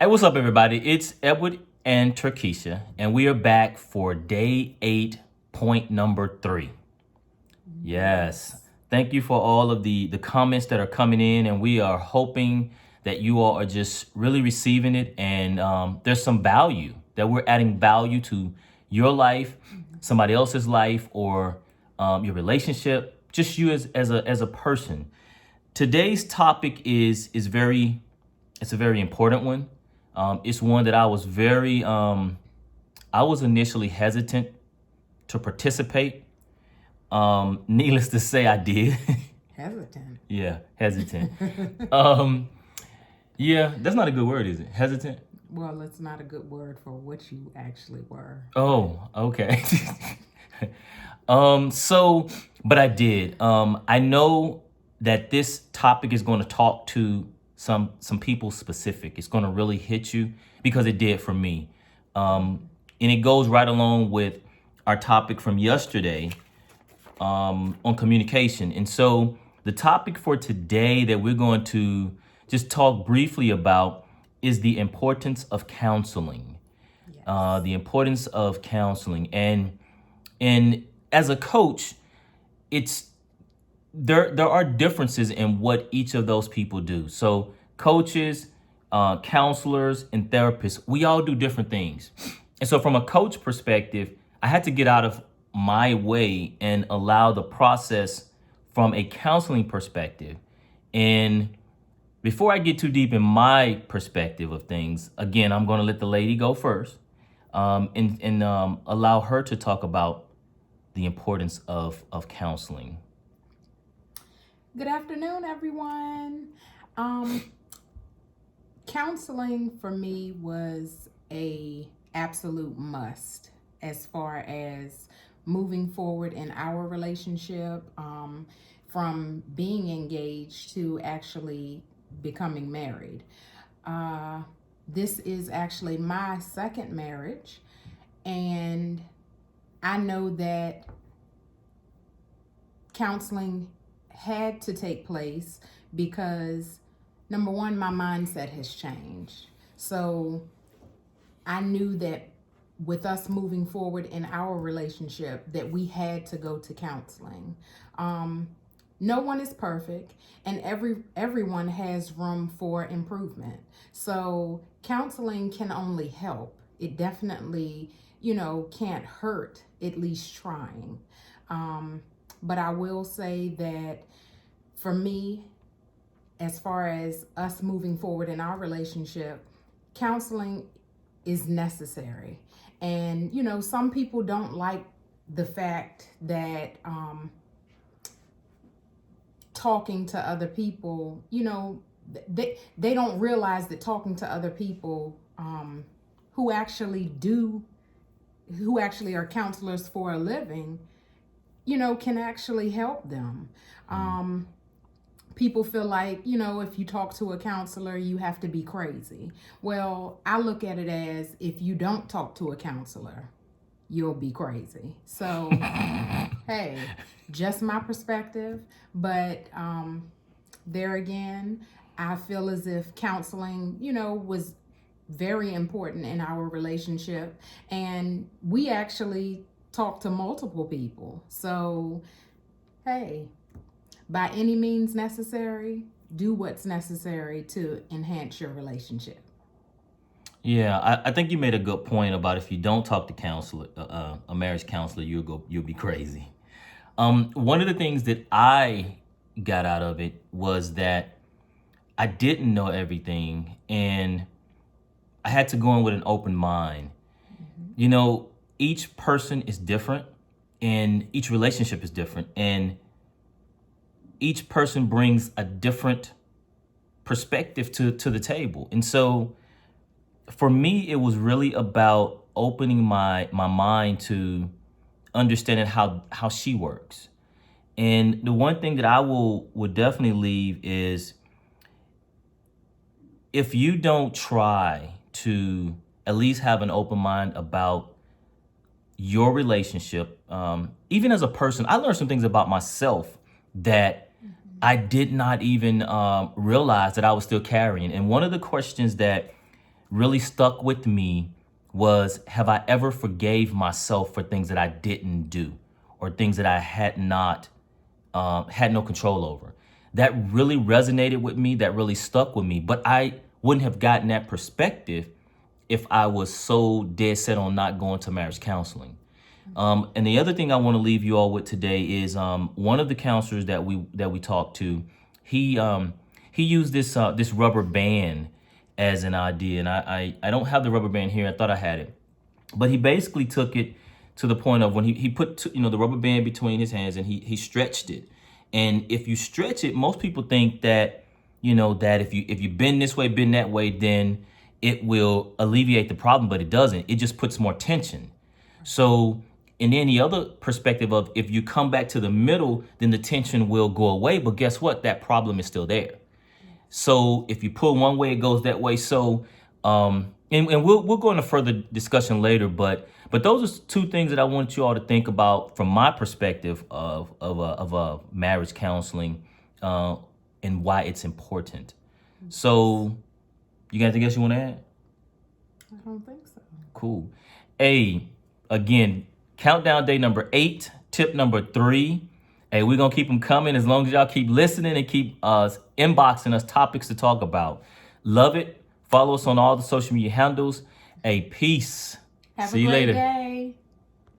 Hey, what's up, everybody? It's Edward and Turkisha, and we are back for day 8, point number 3. Yes. Thank you for all of the comments that are coming in, and we are hoping that you all are just really receiving it, and there's some value, that we're adding value to your life, somebody else's life, or your relationship, just you as a person. Today's topic is very, it's a very important one. It's one that I was initially hesitant to participate. Needless to say, I did. Hesitant. Yeah, hesitant. um, yeah, that's not a good word, is it? Hesitant? Well, it's not a good word for what you actually were. Oh, okay. But I did. I know that this topic is going to talk to some people specific. It's going to really hit you because it did for me. And it goes right along with our topic from yesterday on communication. And so the topic for today that we're going to just talk briefly about is the importance of counseling. Yes. The importance of counseling. And as a coach, it's there are differences in what each of those people do. So coaches, counselors, and therapists, we all do different things. And so from a coach perspective, I had to get out of my way and allow the process from a counseling perspective. And before I get too deep in my perspective of things, again, I'm going to let the lady go first, and allow her to talk about the importance of counseling. Good afternoon, everyone. Counseling for me was a absolute must as far as moving forward in our relationship, from being engaged to actually becoming married. This is actually my second marriage, and I know that counseling had to take place because, number one, my mindset has changed. So I knew that with us moving forward in our relationship that we had to go to counseling. No one is perfect, and everyone has room for improvement. So counseling can only help. It definitely, can't hurt, at least trying. But I will say that for me, as far as us moving forward in our relationship, counseling is necessary. And, some people don't like the fact that talking to other people, they don't realize that talking to other people who actually are counselors for a living, can actually help them. People feel like, if you talk to a counselor, you have to be crazy. Well, I look at it as if you don't talk to a counselor, you'll be crazy. So, hey, just my perspective. But there again, I feel as if counseling, was very important in our relationship. And we actually talked to multiple people. So, hey, by any means necessary, do what's necessary to enhance your relationship. Yeah, I think you made a good point about if you don't talk to counselor, a marriage counselor, you'll be crazy. One of the things that I got out of it was that I didn't know everything, and I had to go in with an open mind. Each person is different, and each relationship is different, and each person brings a different perspective to the table. And so for me, it was really about opening my mind to understanding how she works. And the one thing that I would definitely leave is, if you don't try to at least have an open mind about your relationship, even as a person, I learned some things about myself that I did not even realize that I was still carrying. And one of the questions that really stuck with me was, have I ever forgave myself for things that I didn't do or things that I had no control over? That really resonated with me. That really stuck with me. But I wouldn't have gotten that perspective if I was so dead set on not going to marriage counseling. And the other thing I want to leave you all with today is one of the counselors that we talked to, he used this rubber band as an idea, and I don't have the rubber band here. I thought I had it, but he basically took it to the point of when he put the rubber band between his hands and he stretched it. And if you stretch it, most people think that that if you bend this way, bend that way, then it will alleviate the problem, but it doesn't. It just puts more tension. So, and then the other perspective of, if you come back to the middle, then the tension will go away. But guess what? That problem is still there. So if you pull one way, it goes that way. So, and we'll go into further discussion later. But those are two things that I want you all to think about from my perspective of marriage counseling, and why it's important. So, you got anything else you want to add? I don't think so. Cool. Hey, again, countdown day number 8, tip number 3. Hey, we're going to keep them coming as long as y'all keep listening and keep inboxing us topics to talk about. Love it. Follow us on all the social media handles. Hey, peace. Have See a you great later. day.